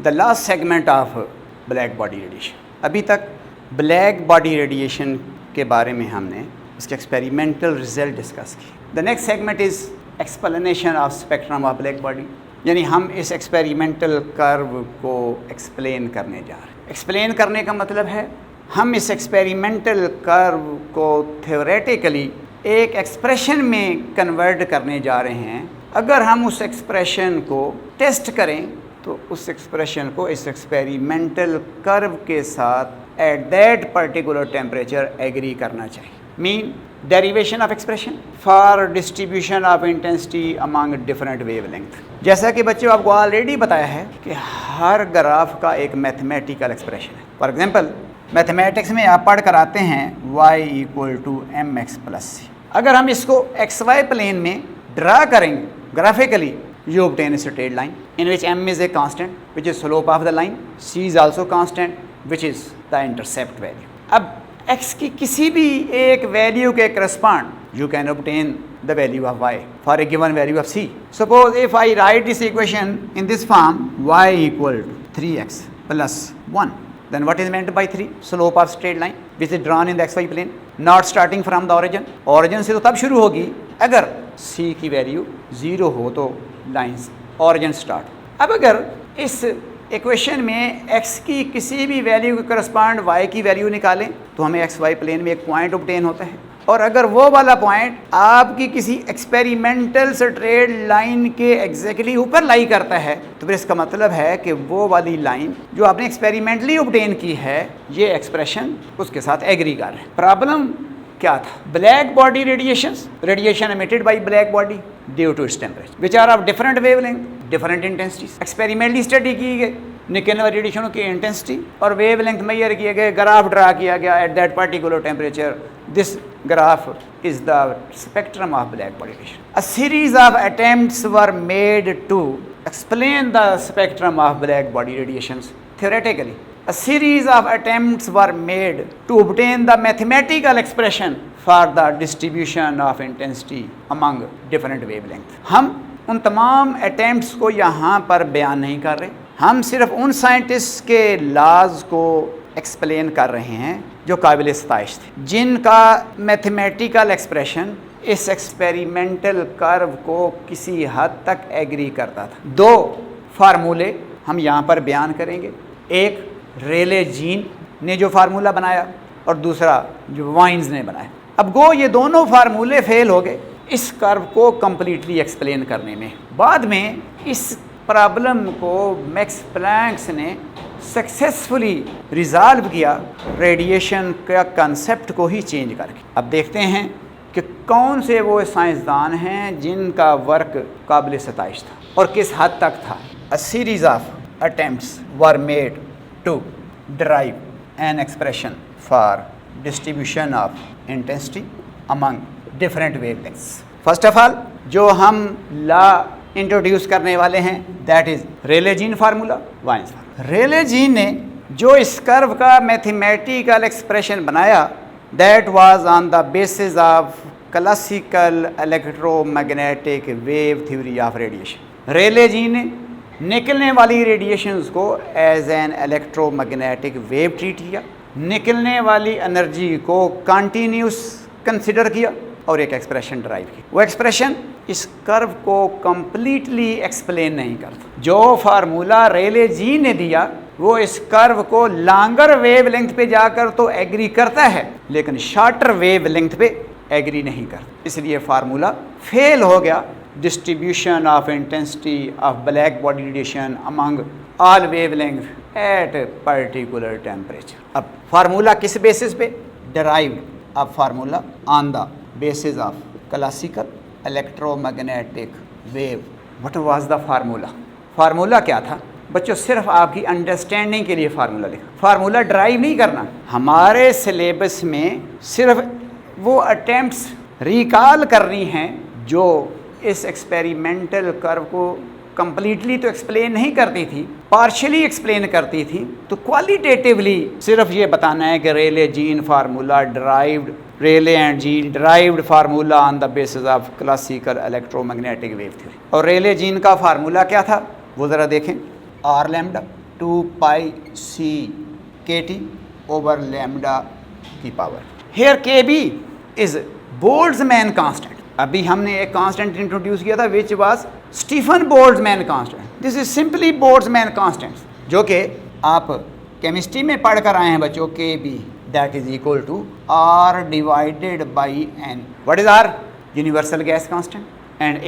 The last segment of black body radiation. अभी तक black body radiation के बारे में हमने इसके एक्सपेरिमेंटल रिजल्ट डिस्कस किए। The next segment is explanation of spectrum of black body, यानी हम इस एक्सपेरिमेंटल कर्व को एक्सप्लेन करने जा रहे हैं। एक्सप्लेन करने का मतलब है हम इस एक्सपेरिमेंटल कर्व को थ्योरेटिकली एक एक्सप्रेशन में कन्वर्ट करने जा रहे हैं। अगर हम उस एक्सप्रेशन को टेस्ट करें तो उस एक्सप्रेशन को इस एक्सपेरिमेंटल कर्व के साथ at that particular temperature agree करना चाहिए। Mean derivation of expression for distribution of intensity among different wavelength. जैसा कि बच्चों आपको ऑलरेडी बताया है कि हर ग्राफ का एक मैथमेटिकल एक्सप्रेशन है। फॉर एग्जांपल मैथमेटिक्स में आप पढ़ कर आते हैं y = mx + c। अगर हम इसको xy प्लेन में ड्रा करेंगे graphically, you obtain a straight line in which m is a constant which is slope of the line, c is also constant which is the intercept value। अब x की किसी भी एक value के correspond you can obtain the value of y for a given value of c। Suppose if I write this equation in this form, y = 3x + 1, then what is meant by 3? Slope of straight line which is drawn in the xy plane, not starting from the origin। origin से तो तब शुरू होगी अगर c की value 0 हो तो lines origin start. अब अगर इस इक्वेशन में x की किसी भी वैल्यू के करस्पॉन्ड y की वैल्यू निकालें तो हमें xy प्लेन में एक पॉइंट ऑब्टेन होता है, और अगर वो वाला पॉइंट आपकी किसी एक्सपेरिमेंटल स्ट्रेट लाइन के एग्जैक्टली ऊपर लाई करता है तो फिर इसका मतलब है कि वो वाली लाइन जो आपने एक्सपेरिमेंटली ऑब्टेन की है ये एक्सप्रेशन उसके साथ एग्री कर रहे हैं। प्रॉब्लम क्या था? Black body radiation emitted by black body due to its temperature which are of different wavelength, different intensities. Experimentally study की गई निकलने वाली रेडिएशनों की इंटेंसिटी और वेवलेंथ मेजर किए गए, ग्राफ ड्रा किया गया eight that particular temperature. This graph is the spectrum of black body radiation. A series of attempts were made to explain the spectrum of black body radiations theoretically. A series of attempts were made to obtain the mathematical expression for the distribution of intensity among different wavelengths. हम उन तमाम attempts को यहाँ पर बयान नहीं कर रहे, हम सिर्फ उन साइंटिस्ट के लाज को एक्सप्लेन कर रहे हैं जो काबिल सताइश थे, जिनका मैथमेटिकल एक्सप्रेशन इस एक्सपेरिमेंटल कर्व को किसी हद तक एग्री करता था। दो फार्मूले हम यहाँ पर बयान करेंगे, एक रेले जीन ने जो फार्मूला बनाया और दूसरा जो वाइन्स ने बनाया। अब गो ये दोनों फार्मूले फेल हो गए इस कर्व को कम्प्लीटली एक्सप्लेन करने में। बाद में इस प्रॉब्लम को मैक्स प्लैंक ने सक्सेसफुली रिजॉल्व किया रेडिएशन का कंसेप्ट को ही चेंज करके। अब देखते हैं कि कौन से वो साइंसदान हैं जिनका वर्क काबिल सताइश था और किस हद तक था। A series of attempts were made to derive an expression for distribution of intensity among different wavelengths। First of all जो हम लॉ इंट्रोड्यूस करने वाले हैं that is Rayleigh Jeans formula, Wien's formula. Rayleigh Jeans ने जो इस curve का mathematical expression बनाया that was on the basis of classical electromagnetic wave theory of radiation. Rayleigh Jeans ने निकलने वाली रेडिएशंस को as an electromagnetic wave treat किया, निकलने वाली एनर्जी को कंटिन्यूस कंसिडर किया और एक एक्सप्रेशन ड्राइव की। वो एक्सप्रेशन इस कर्व को कंप्लीटली एक्सप्लेन नहीं करता। जो फार्मूला रेले जी ने दिया वो इस कर्व को लॉन्गर वेव लेंथ पे जाकर तो एग्री करता है लेकिन शॉर्टर वेव लेंथ पे एग्री नहीं करता, इसलिए फार्मूला फेल हो गया। Distribution of intensity of black body radiation among all wavelength at particular temperature. अब फार्मूला किस बेसिस पे? डिराइव्ड अब formula on the basis of classical electromagnetic wave. What was the formula? Formula क्या था बच्चों? सिर्फ आपकी अंडरस्टैंडिंग के लिए फार्मूला लिखा, फार्मूला ड्राइव नहीं करना। हमारे सिलेबस में सिर्फ वो अटेम्प्ट्स रिकॉल करनी हैं जो इस एक्सपेरिमेंटल कर्व को कंप्लीटली तो एक्सप्लेन नहीं करती थी, पार्शियली एक्सप्लेन करती थी। तो क्वालिटेटिवली सिर्फ ये बताना है कि Rayleigh Jeans formula derived, Rayleigh and Jeans derived formula on the basis of classical electromagnetic wave theory. और रेले जीन का फार्मूला क्या था वो ज़रा देखें, R lambda 2 pi c kt over lambda की power. Here kb is Boltzmann constant. अभी हमने एक कांस्टेंट इंट्रोड्यूस किया था which was Stefan Boltzmann constant. This is simply Boltzmann constant जो कि आप केमिस्ट्री में पढ़ कर आए हैं बच्चों. kb that is equal to r divided by n. What is r? Universal gas constant. And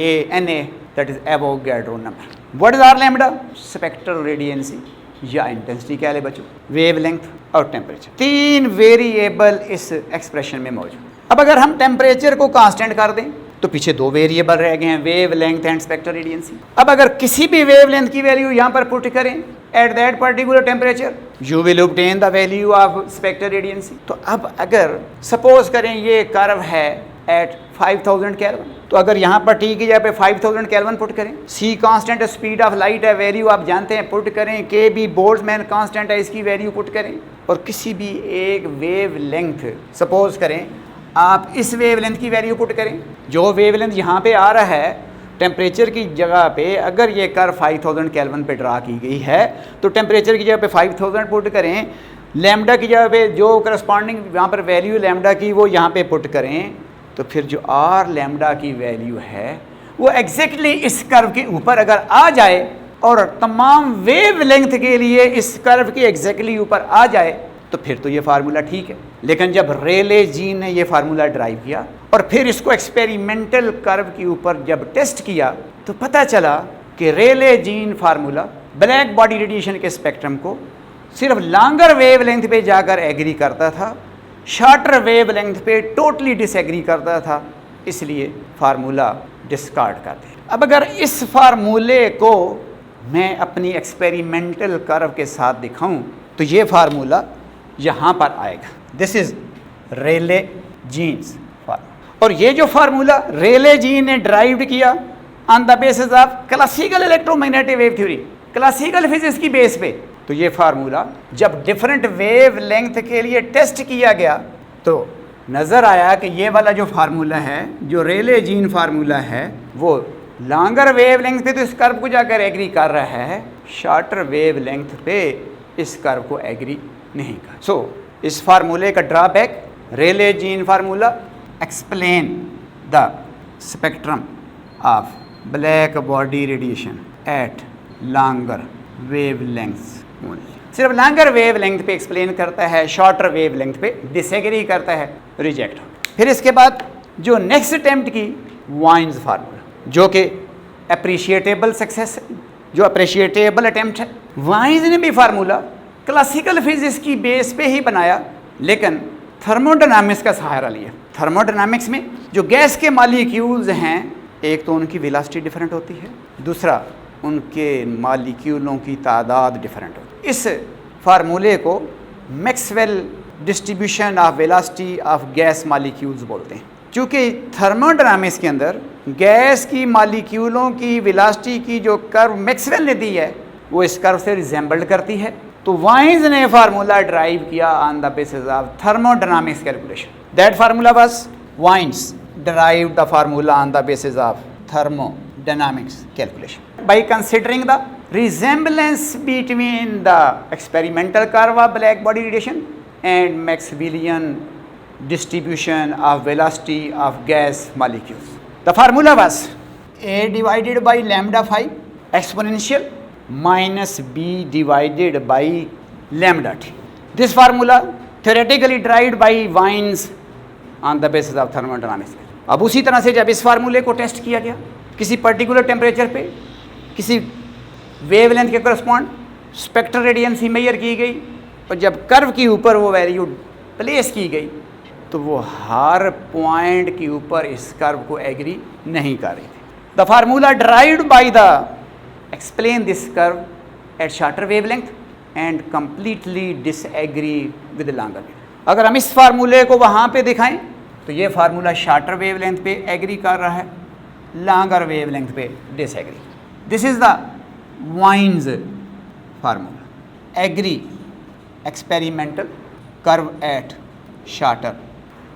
Na that is Avogadro number. What is r lambda? Spectral radiancy या इंटेंसिटी क्या है बच्चों? वेवलेंथ और टेम्परेचर. तीन वेरिएबल इस expression में मौजूद. अब अगर हम टेम्परेचर को कांस्टेंट कर दें तो पीछे दो वेरिएबल रह गए हैं, वेवलेंथ एंड स्पेक्ट्रल रेडियंसी. अब अगर किसी भी वेवलेंथ की वैल्यू यहाँ पर पुट करें at that particular temperature you will obtain the value of spectral radiancy. तो अब अगर सपोज करें ये कर्व है एट 5000 केल्विन, तो अगर यहाँ पर टी की जगह पे 5000 केल्विन पुट करें, सी कांस्टेंट स्पीड ऑफ लाइट है, वैल्यू आप जानते हैं पुट करें, के बी बोल्ट्जमैन कांस्टेंट है इसकी वैल्यू पुट करें, और किसी भी एक वेव लेंथ सपोज करें आप इस वेवलेंथ की वैल्यू पुट करें. जो वेवलेंथ यहाँ पे आ रहा है टेम्परेचर की जगह पे, अगर ये कर्व 5000 केल्विन पे ड्रा की गई है तो टेम्परेचर की जगह पे 5000 पुट करें, लैम्डा की जगह पे जो करस्पॉन्डिंग यहाँ पर वैल्यू लैम्डा की वो यहाँ पे पुट करें, तो फिर जो आर लैम्डा की वैल्यू है वो एग्जैक्टली इस कर्व के ऊपर अगर आ जाए और तमाम वेवलेंथ के लिए इस कर्व के एग्जैक्टली ऊपर आ जाए तो फिर तो ये फार्मूला ठीक है. लेकिन जब रेले जीन ने ये फार्मूला ड्राइव किया और फिर इसको एक्सपेरिमेंटल कर्व के ऊपर जब टेस्ट किया तो पता चला कि Rayleigh Jeans formula black body radiation के स्पेक्ट्रम को सिर्फ लॉन्गर वेवलेंथ पे जाकर एग्री करता था, शॉर्टर वेवलेंथ पे टोटली डिसएग्री करता था, इसलिए फार्मूला डिस्कार्ड कर दे. अब अगर इस फार्मूले को मैं अपनी एक्सपेरिमेंटल कर्व के साथ दिखाऊं तो ये फार्मूला यहाँ पर आएगा. This is Rayleigh Jeans formula. और ये जो फार्मूला रेले जीन ने ड्राइव किया on the basis of classical electromagnetic wave theory, classical physics की बेस पे, तो ये फार्मूला जब डिफरेंट वेव लेंथ के लिए टेस्ट किया गया तो नज़र आया कि ये वाला जो फार्मूला है, जो रेले जीन फार्मूला है, वो लॉन्गर वेव लेंथ पे तो इस कर्व को जाकर एग्री कर रहा है, शॉर्टर वेव लेंथ पे इस कर्व को एग्री नहीं कर. सो इस फार्मूले का drawback, Rayleigh Jeans formula explain the spectrum of black body radiation at longer wave lengths. सिर्फ लॉन्गर वेव लेंथ पे एक्सप्लेन करता है, शॉर्टर वेव लेंथ पे डिसएग्री करता है, रिजेक्ट. फिर इसके बाद जो नेक्स्ट अटेम्प्ट की वाइन्स फार्मूला, जो कि अप्रिशिएटेबल सक्सेस है, जो अप्रिशिएटेबल अटेम्प्ट है. वाइन्स ने भी फार्मूला क्लासिकल फिजिक्स की बेस पे ही बनाया लेकिन थर्मोडायनामिक्स का सहारा लिया. थर्मोडायनामिक्स में जो गैस के मॉलिक्यूल्स हैं, एक तो उनकी वेलोसिटी डिफरेंट होती है, दूसरा उनके मॉलिक्यूलों की तादाद डिफरेंट होती है. इस फार्मूले को Maxwell distribution of velocity of gas molecules बोलते हैं. चूँकि थर्मोडायनामिक्स के अंदर गैस की मॉलिक्यूलों की वेलोसिटी की जो कर्व मैक्सवेल ने दी है वो इस कर्व से रिजेंबल्ड करती है, तो वाइन्स ने फार्मूला ड्राइव किया on the basis of thermodynamics calculation. That formula was Wien's derive the formula on the basis of thermodynamics calculation by considering the resemblance between the experimental curve of black body radiation and Maxwellian distribution of velocity of gas molecules. The formula was A divided by lambda phi exponential minus B divided by lambda t. This formula theoretically derived by Wiens on the basis of thermodynamics. अब उसी तरह से जब इस फार्मूले को test किया गया किसी पर्टिकुलर टेम्परेचर पे, किसी वेवलेंथ के करस्पॉन्ड स्पेक्ट्रल रेडियंसी मेजर की गई और जब कर्व के ऊपर वो वैल्यू प्लेस की गई तो वो हर पॉइंट के ऊपर इस कर्व को एग्री नहीं कर रही थी. The formula derived by the explain this curve at shorter wavelength and completely disagree with longer. अगर हम इस फार्मूले को वहाँ पे दिखाएं तो ये फार्मूला शॉर्टर वेवलेंथ पे एग्री कर रहा है, लॉन्गर वेवलेंथ पे disagree. This is the Wien's formula. Agree experimental curve at shorter.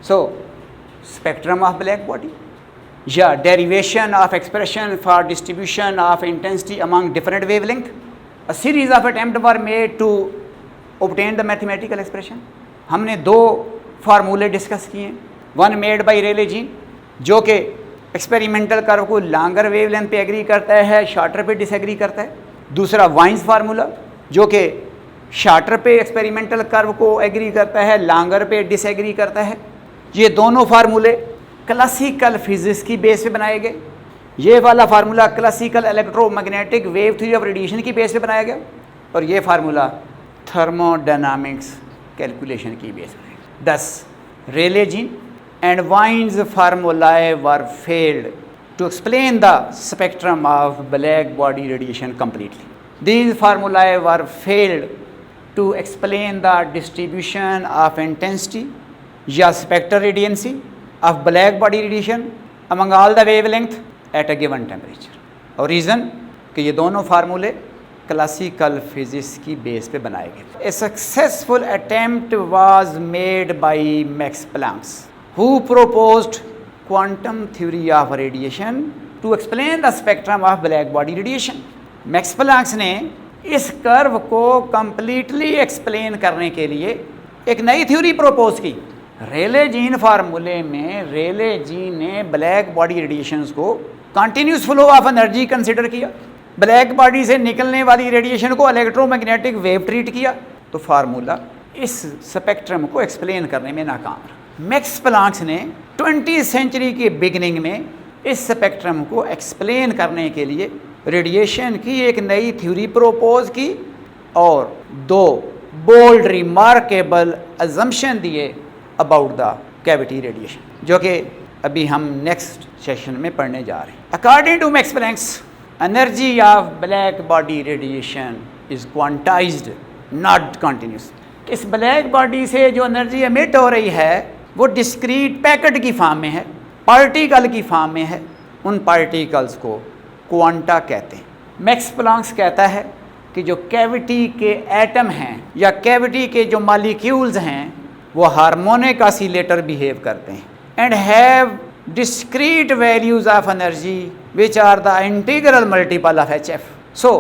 So spectrum of black body या derivation of expression for distribution of intensity among different wavelength A series of attempts were made to obtain the mathematical expression. हमने दो फार्मूले discuss किए, one made by Rayleigh Jeans जो कि experimental curve को longer wavelength पे agree करता है, शॉर्टर पे डिसएग्री करता है। दूसरा वाइन्स फार्मूला जो कि शॉर्टर पे एक्सपेरिमेंटल कर्व को एग्री करता है, लॉन्गर पे डिसएग्री करता है। ये दोनों फार्मूले क्लासिकल फिजिक्स की बेस पे बनाए गए। ये वाला formula classical electromagnetic wave theory of radiation की बेस पे बनाया गया और ये फार्मूला थर्मोडायनामिक्स कैलकुलेशन की बेस पे। दस Rayleigh Jeans and Wien's formulae were failed to explain the spectrum of black body radiation completely. These formulae were failed to explain the distribution of intensity या spectral radiancy of black body radiation among all the wavelength at a given temperature. और reason कि ये दोनों फार्मूले classical physics की base पे बनाए गए। A successful attempt was made by Max Planck, who proposed quantum theory of radiation to explain the spectrum of black body radiation. Max Planck ने इस कर्व को completely explain करने के लिए एक नई थ्योरी प्रपोज की। रेले जीन फार्मूले में रेले जीन ने ब्लैक बॉडी रेडिएशंस को continuous flow of energy consider किया, ब्लैक बॉडी से निकलने वाली रेडिएशन को इलेक्ट्रोमैग्नेटिक वेव ट्रीट किया, तो फार्मूला इस स्पेक्ट्रम को एक्सप्लेन करने में नाकाम रहा। मैक्स प्लैंक ने 20वीं सेंचुरी के बिगिनिंग में इस स्पेक्ट्रम को एक्सप्लेन करने के लिए रेडिएशन की एक नई थ्योरी प्रपोज की और दो बोल्ड रिमार्केबल अजम्पशन दिए अबाउट द कैविटी रेडिएशन, जो कि अभी हम नेक्स्ट सेशन में पढ़ने जा रहे हैं। According to Max Planck, energy of black body radiation is quantised not continuous. इस ब्लैक बॉडी से जो एनर्जी एमिट हो रही है वो डिस्क्रीट पैकेट की फॉर्म में है, पार्टिकल की फॉर्म में है। उन पार्टिकल्स को क्वांटा कहते हैं। मैक्स प्लैंक कहता है कि जो कैविटी के एटम हैं या कैविटी के जो मॉलिक्यूल्स हैं वो हार्मोनिक ऑसिलेटर बिहेव करते हैं and have discrete values of energy which are the integral multiple of HF. So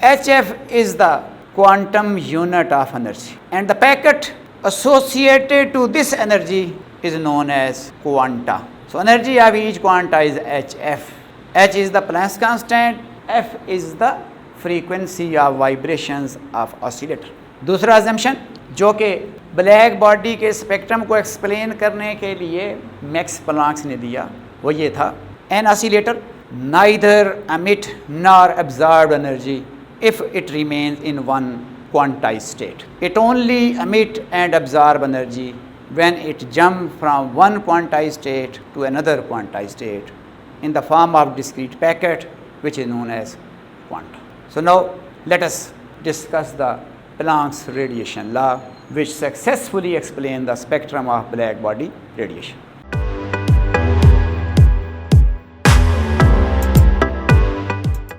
HF is the quantum unit of energy and the packet associated to this energy is known as quanta. So energy of each quanta is HF. H is the Planck's constant, F is the frequency of vibrations of oscillator. दूसरा assumption जो कि black body के spectrum को explain करने के लिए max Planck ने दिया वो ये था, an oscillator neither emit nor absorb energy if it remains in one quantized state. It only emit and absorb energy when it jump from one quantized state to another quantized state in the form of discrete packet which is known as quanta. So now let us discuss the Planck's radiation law which successfully explains the spectrum of black body radiation.